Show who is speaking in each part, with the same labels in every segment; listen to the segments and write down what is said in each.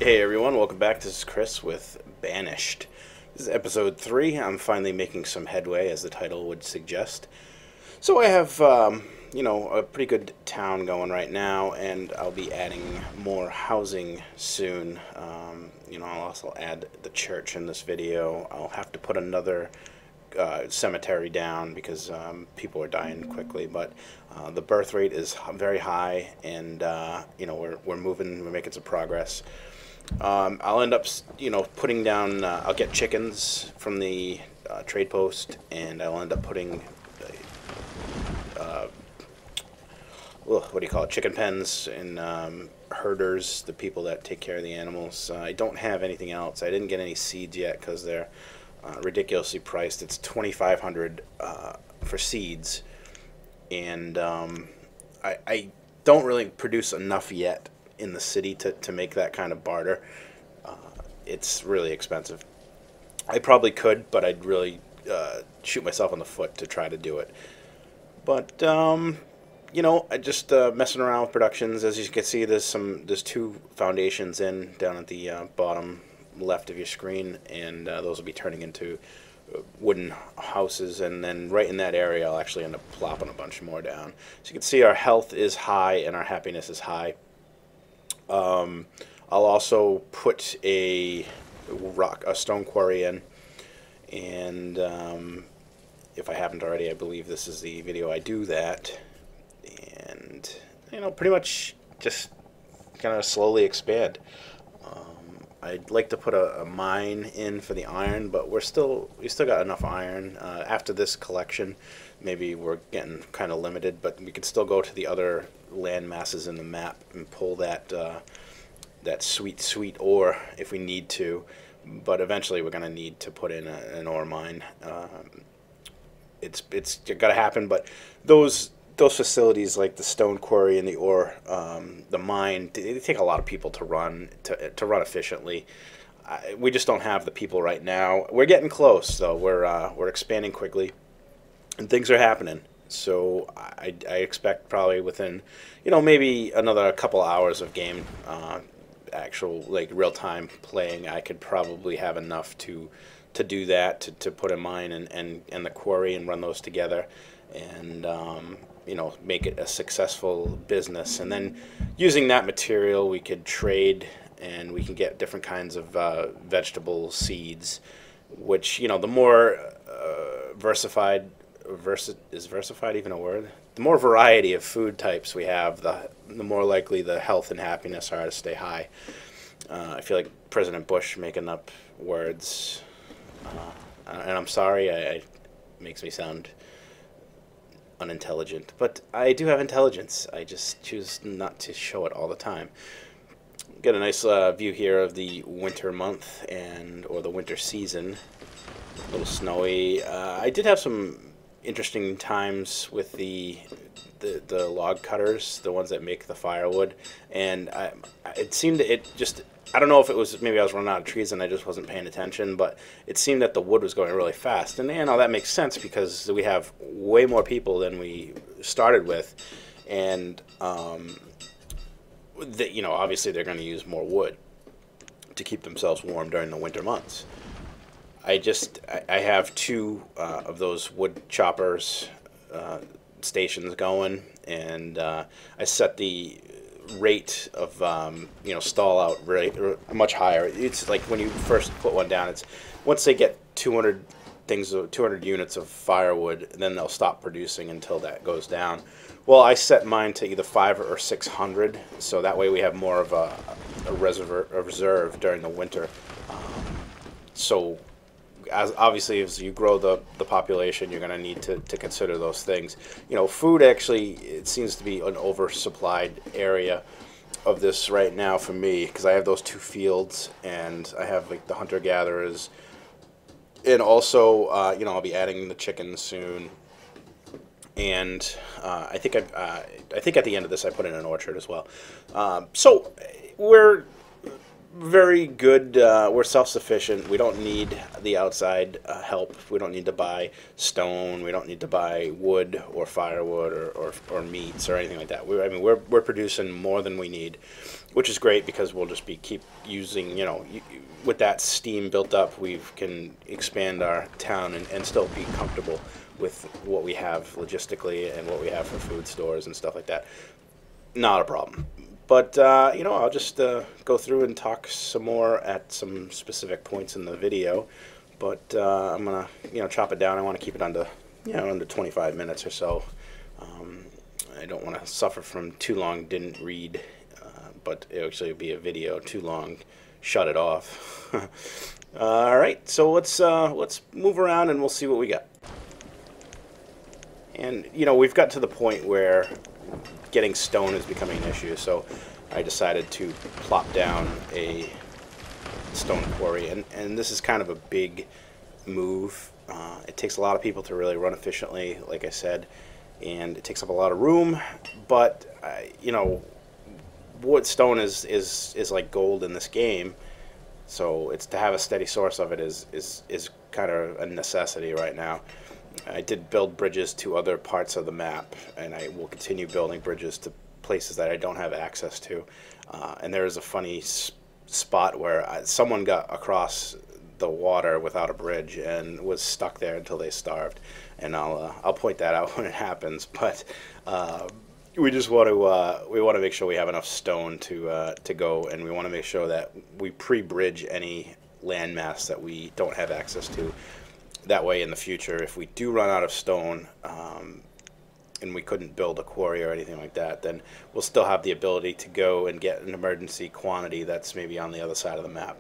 Speaker 1: Hey everyone, welcome back. This is Chris with Banished. This is episode 3. I'm finally making some headway, as the title would suggest. So I have, a pretty good town going right now, and I'll be adding more housing soon. I'll also add the church in this video. I'll have to put another cemetery down because people are dying quickly, but the birth rate is very high, and we're moving, we're making some progress. I'll end up, putting down. I'll get chickens from the trade post, and I'll end up putting what do you call it? Chicken pens and herders, the people that take care of the animals. I don't have anything else. I didn't get any seeds yet because they're ridiculously priced. It's $2,500 for seeds, and I don't really produce enough yet in the city to make that kind of barter. It's really expensive. I probably could, but I'd really shoot myself in the foot to try to do it. But I just messing around with productions. As you can see, there's two foundations down at the bottom left of your screen, and those will be turning into wooden houses, and then right in that area I'll actually end up plopping a bunch more down. So you can see our health is high and our happiness is high. I'll also put a stone quarry in, and if I haven't already, I believe this is the video I do that, and pretty much just kind of slowly expand. I'd like to put a mine in for the iron, but we still got enough iron. After this collection, maybe we're getting kind of limited, but we could still go to the other land masses in the map and pull that sweet ore if we need to. But eventually, we're going to need to put in an ore mine. It's got to happen. But those facilities like the stone quarry and the ore, the mine, they take a lot of people to run efficiently. We just don't have the people right now. We're getting close, though. We're expanding quickly, and things are happening. So I expect probably within, maybe another couple hours of game, actual like real time playing, I could probably have enough to do that, to put a mine and the quarry and run those together, and make it a successful business. And then using that material, we could trade, and we can get different kinds of vegetable seeds, which the more is versified even a word? The more variety of food types we have, the more likely the health and happiness are to stay high. I feel like President Bush making up words, and I'm sorry, it makes me sound unintelligent, but I do have intelligence. I just choose not to show it all the time. Get a nice view here of the winter month or the winter season. A little snowy. I did have some interesting times with the log cutters, the ones that make the firewood, and I don't know if it was, maybe I was running out of trees and I just wasn't paying attention, but it seemed that the wood was going really fast, and that makes sense because we have way more people than we started with, and obviously they're going to use more wood to keep themselves warm during the winter months. I have two of those wood choppers stations going, and I set the rate of stall out much higher. It's like when you first put one down, it's once they get 200 units of firewood, then they'll stop producing until that goes down. Well, I set mine to either 500 or 600, so that way we have more of a reserve during the winter. So obviously, as you grow the population, you're going to need to consider those things. Food actually, it seems to be an oversupplied area of this right now for me, because I have those two fields, and I have like the hunter-gatherers, and also I'll be adding the chickens soon, and I think at the end of this I put in an orchard as well. So we're very good. We're self-sufficient. We don't need the outside help. We don't need to buy stone. We don't need to buy wood or firewood or meats or anything like that. I mean, we're producing more than we need, which is great because we'll just keep using, you know, with that steam built up, we can expand our town and still be comfortable with what we have logistically and what we have for food stores and stuff like that. Not a problem. But, you know, I'll just go through and talk some more at some specific points in the video. But I'm going to, you know, chop it down. I want to keep it under, you know, under 25 minutes or so. I don't want to suffer from too long didn't read, but it actually would be a video too long. Shut it off. All right, so let's move around and we'll see what we got. And, you know, we've got to the point where getting stone is becoming an issue, so I decided to plop down a stone quarry, and this is kind of a big move. It takes a lot of people to really run efficiently, like I said, and it takes up a lot of room, but you know, wood stone is like gold in this game, so it's to have a steady source of it is kind of a necessity right now. I did build bridges to other parts of the map, and I will continue building bridges to places that I don't have access to. And there is a funny spot where someone got across the water without a bridge and was stuck there until they starved. And I'll point that out when it happens. But we just want to make sure we have enough stone to go, and we want to make sure that we pre-bridge any landmass that we don't have access to. That way in the future, if we do run out of stone and we couldn't build a quarry or anything like that, then we'll still have the ability to go and get an emergency quantity that's maybe on the other side of the map.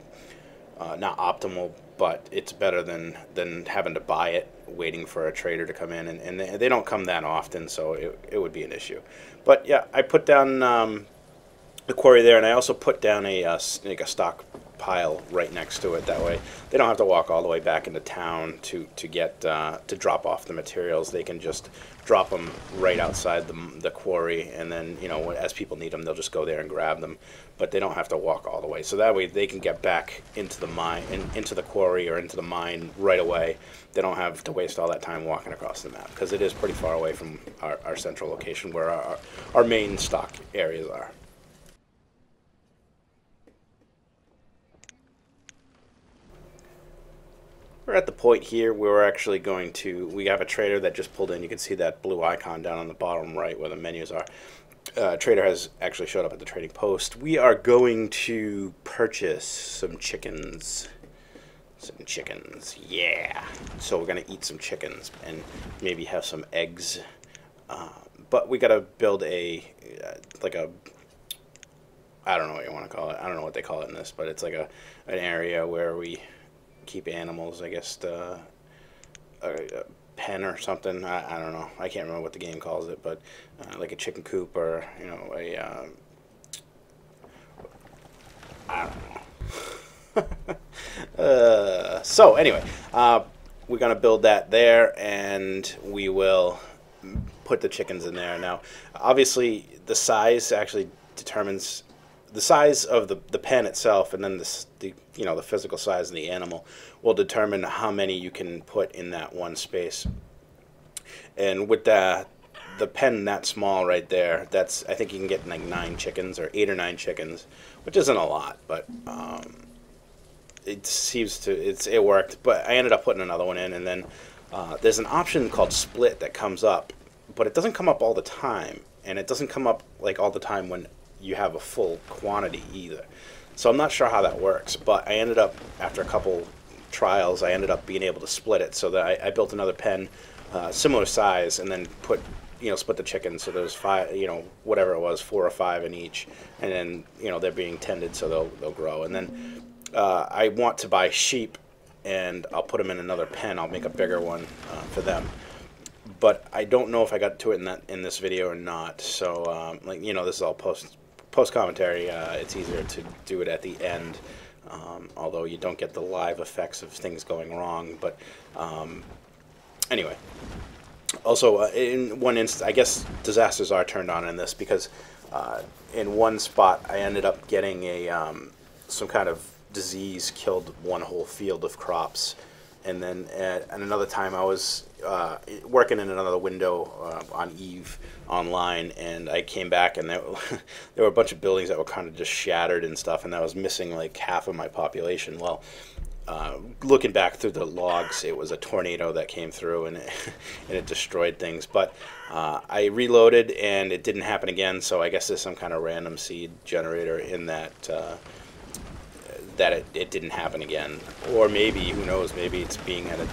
Speaker 1: Not optimal, but it's better than having to buy it, waiting for a trader to come in, and they don't come that often, so it would be an issue. But yeah, I put down the quarry there, and I also put down a stock pile right next to it. That way they don't have to walk all the way back into town to get to drop off the materials. They can just drop them right outside the quarry, and then, you know, as people need them, they'll just go there and grab them, but they don't have to walk all the way. So that way they can get back into the mine, into the quarry or into the mine right away. They don't have to waste all that time walking across the map, because it is pretty far away from our central location where our main stock areas are. We're at the point here where we're actually going to, we have a trader that just pulled in. You can see that blue icon down on the bottom right where the menus are. Trader has actually showed up at the trading post. We are going to purchase some chickens. Some chickens, yeah. So we're going to eat some chickens and maybe have some eggs. But we got to build like a, I don't know what you want to call it. I don't know what they call it in this, but it's like an area where we keep animals, I guess, a pen or something. I don't know. I can't remember what the game calls it, but like a chicken coop, or, you know, I don't know. So anyway, we're gonna build that there, and we will put the chickens in there. Now, obviously, the size actually determines the size of the pen itself, and then the you know, the physical size of the animal will determine how many you can put in that one space. And with the pen that small right there, that's, I think you can get like 9 chickens or 8 or 9 chickens, which isn't a lot, but it seems to it worked. But I ended up putting another one in, and then there's an option called split that comes up, but it doesn't come up all the time, and it doesn't come up like all the time when you have a full quantity either. So I'm not sure how that works, but I ended up, after a couple trials, I ended up being able to split it, so that I built another pen similar size, and then put, you know, split the chickens, so there's 5, you know, whatever it was, 4 or 5 in each, and then, you know, they're being tended, so they'll grow. And then I want to buy sheep, and I'll put them in another pen. I'll make a bigger one for them. But I don't know if I got to it in this video or not. So like, you know, this is all post commentary. It's easier to do it at the end, although you don't get the live effects of things going wrong. But anyway, also in one instance, I guess disasters are turned on in this, because in one spot I ended up getting a some kind of disease killed one whole field of crops. And then at another time, I was working in another window on Eve online, and I came back, and there were a bunch of buildings that were kind of just shattered and stuff, and I was missing like half of my population. Well, looking back through the logs, it was a tornado that came through, and it destroyed things. But I reloaded, and it didn't happen again, so I guess there's some kind of random seed generator in that it didn't happen again. Or maybe, who knows, maybe it's being at a,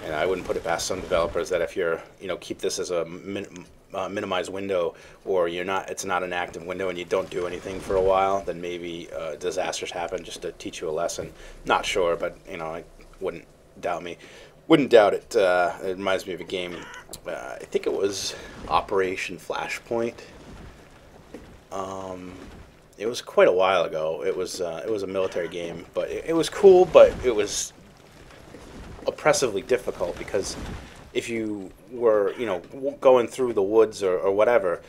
Speaker 1: and I wouldn't put it past some developers that if you're, keep this as a minimized window, or it's not an active window and you don't do anything for a while, then maybe disasters happen just to teach you a lesson. Not sure, but, I wouldn't doubt it. It reminds me of a game, I think it was Operation Flashpoint. It was quite a while ago. It was a military game, but it was cool, but it was oppressively difficult because if you were, going through the woods or whatever,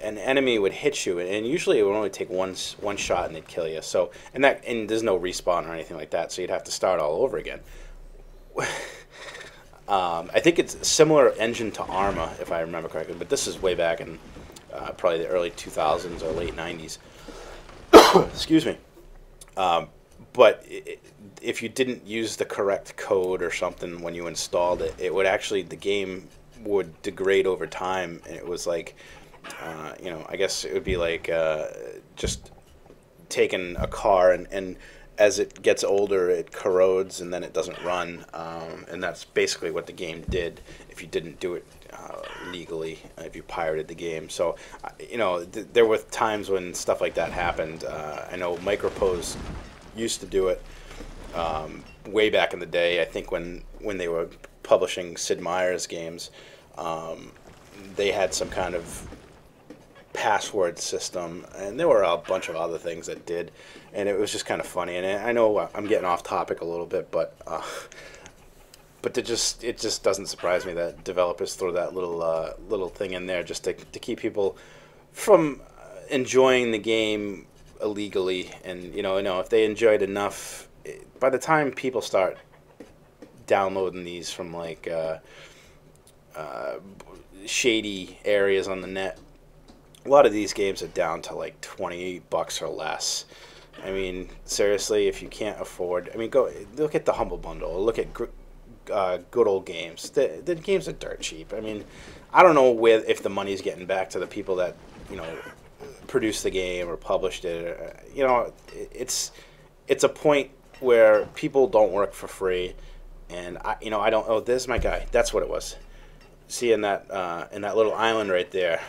Speaker 1: an enemy would hit you, and usually it would only take one shot and they'd kill you. So, and there's no respawn or anything like that, so you'd have to start all over again. I think it's a similar engine to Arma, if I remember correctly, but this is way back in probably the early 2000s or late 90s. Excuse me. But if you didn't use the correct code or something when you installed it, it would actually, the game would degrade over time. And it was like, I guess it would be like just taking a car and as it gets older, it corrodes and then it doesn't run. And that's basically what the game did if you didn't do it legally, if you pirated the game. So, there were times when stuff like that happened. I know Micropose used to do it way back in the day. I think when they were publishing Sid Meier's games, they had some kind of password system, and there were a bunch of other things that did, and it was just kind of funny. And I know I'm getting off topic a little bit, but it just doesn't surprise me that developers throw that little thing in there just to keep people from enjoying the game illegally. And if they enjoy it enough, by the time people start downloading these from like shady areas on the net, a lot of these games are down to like $28 or less. I mean, seriously, if you can't afford, go look at the Humble Bundle, look at good old games. The games are dirt cheap. I don't know if the money's getting back to the people that produced the game or published it. It's a point where people don't work for free, and I don't. Oh, there's my guy. That's what it was. See in that little island right there.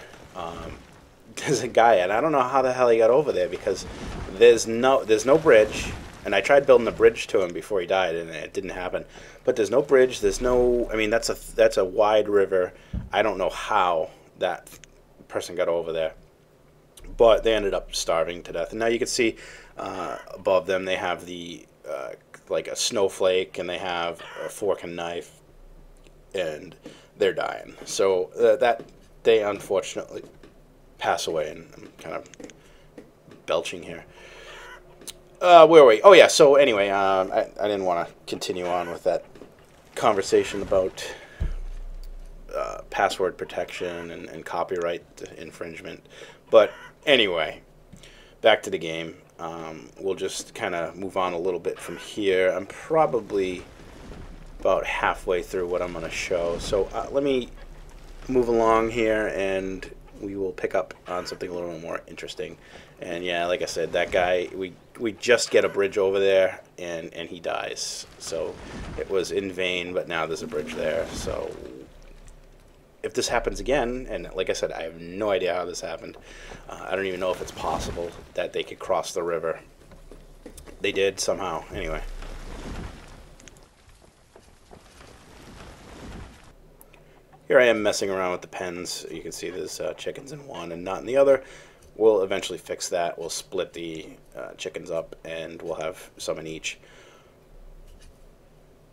Speaker 1: There's a guy, and I don't know how the hell he got over there because there's no bridge. And I tried building a bridge to him before he died, and it didn't happen. But there's no bridge. There's no. That's a wide river. I don't know how that person got over there, but they ended up starving to death. And now you can see above them they have the like a snowflake, and they have a fork and knife, and they're dying. So that they unfortunately pass away, and I'm kind of belching here. Where were we? Oh, yeah, so anyway, I didn't want to continue on with that conversation about password protection and copyright infringement. But anyway, back to the game. We'll just kind of move on a little bit from here. I'm probably about halfway through what I'm going to show. So let me move along here, and we will pick up on something a little bit more interesting. And yeah, like I said, that guy, we just get a bridge over there, and he dies. So it was in vain, but now there's a bridge there. So if this happens again, and like I said, I have no idea how this happened. I don't even know if it's possible that they could cross the river. They did somehow. Anyway. Here I am messing around with the pens. You can see there's chickens in one and not in the other. We'll eventually fix that. We'll split the chickens up, and we'll have some in each.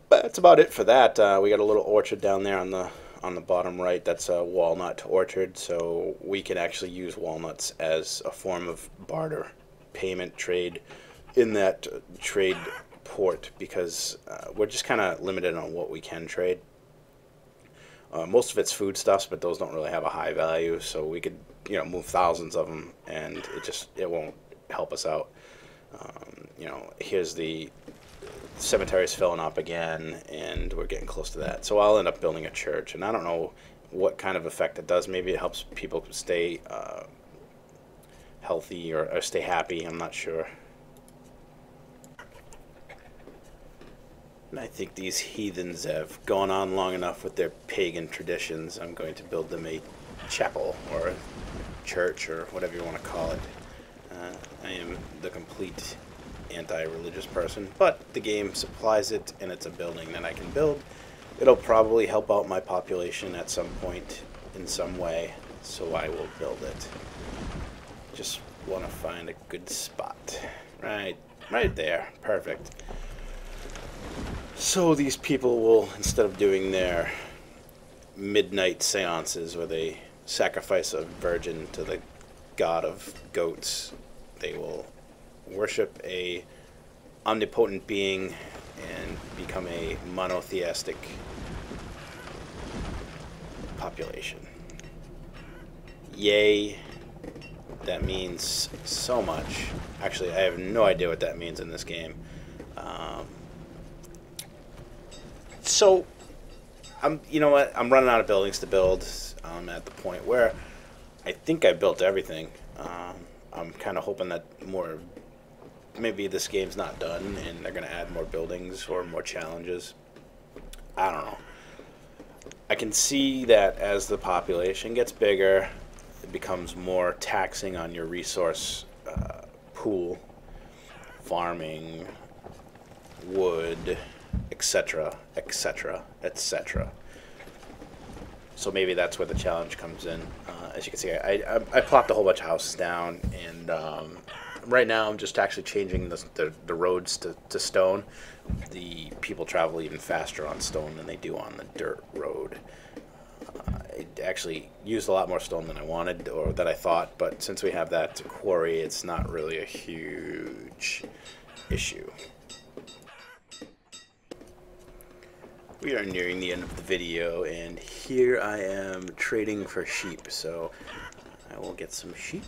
Speaker 1: But that's about it for that. We got a little orchard down there on the bottom right. That's a walnut orchard, so we can actually use walnuts as a form of barter, payment, trade, in that trade port because we're just kind of limited on what we can trade. Most of it's foodstuffs, but those don't really have a high value, so we could, you know, move thousands of them, and it won't help us out. You know, here's the cemetery's filling up again, and we're getting close to that. So I'll end up building a church, and I don't know what kind of effect it does. Maybe it helps people stay healthy or stay happy. I'm not sure. And I think these heathens have gone on long enough with their pagan traditions. I'm going to build them a chapel or a church or whatever you want to call it. I am the complete anti-religious person, but the game supplies it, and it's a building that I can build. It'll probably help out my population at some point in some way, so I will build it. Just want to find a good spot. Right there. Perfect. So these people will, instead of doing their midnight seances where they sacrifice a virgin to the god of goats, they will worship a omnipotent being and become a monotheistic population. Yay. That means so much. Actually, I have no idea what that means in this game. So, you know what? I'm running out of buildings to build. I'm at the point where I think I built everything. I'm kind of hoping that maybe this game's not done and they're going to add more buildings or more challenges. I don't know. I can see that as the population gets bigger, it becomes more taxing on your resource pool, farming, wood, etc., etc., etc. So maybe that's where the challenge comes in. As you can see, I plopped a whole bunch of houses down, and right now I'm just actually changing the roads to stone. The people travel even faster on stone than they do on the dirt road. It actually used a lot more stone than I wanted, or that I thought, but since we have that quarry, it's not really a huge issue. We are nearing the end of the video, and here I am trading for sheep. So I will get some sheep,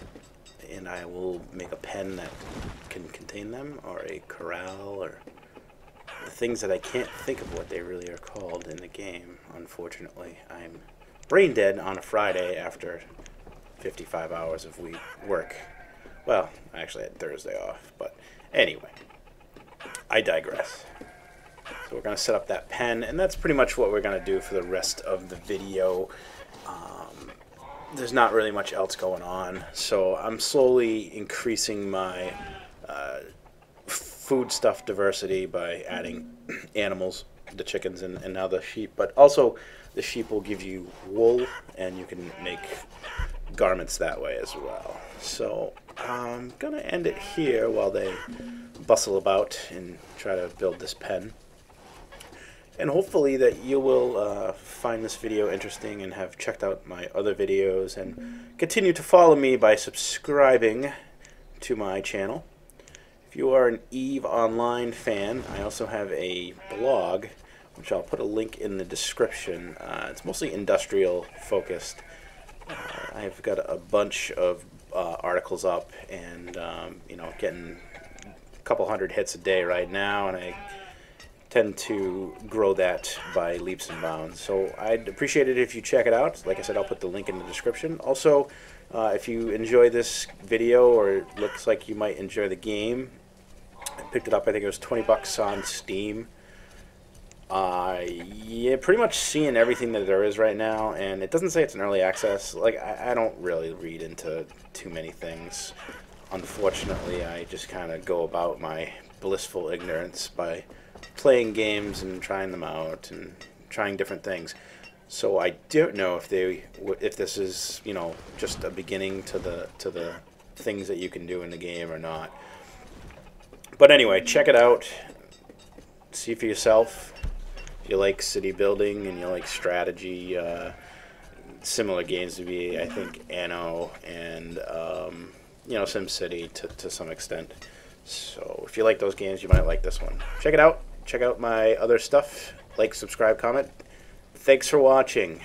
Speaker 1: and I will make a pen that can contain them, or a corral, or the things that I can't think of what they really are called in the game, unfortunately. I'm brain dead on a Friday after 55 hours of work. Well, I actually had Thursday off, but anyway, I digress. So we're going to set up that pen, and that's pretty much what we're going to do for the rest of the video. There's not really much else going on, so I'm slowly increasing my foodstuff diversity by adding animals, the chickens and now the sheep, but also the sheep will give you wool, and you can make garments that way as well. So I'm going to end it here while they bustle about and try to build this pen. And hopefully that you will find this video interesting and have checked out my other videos and continue to follow me by subscribing to my channel. If you are an EVE Online fan, I also have a blog, which I'll put a link in the description. It's mostly industrial focused. I've got a bunch of articles up, and you know, getting a couple hundred hits a day right now, and I tend to grow that by leaps and bounds. So I'd appreciate it if you check it out. Like I said, I'll put the link in the description. Also, if you enjoy this video, or it looks like you might enjoy the game, I picked it up, I think it was 20 bucks on Steam. Yeah, pretty much seeing everything that there is right now, and it doesn't say it's an early access. Like, I don't really read into too many things. Unfortunately, I just kind of go about my blissful ignorance by playing games and trying them out and trying different things. So I don't know if this is, you know, just a beginning to the things that you can do in the game or not. But anyway, check it out. See for yourself. If you like city building and you like strategy, similar games would be, I think, Anno and you know, SimCity to some extent. So if you like those games, you might like this one. Check it out. Check out my other stuff. Like, subscribe, comment. Thanks for watching.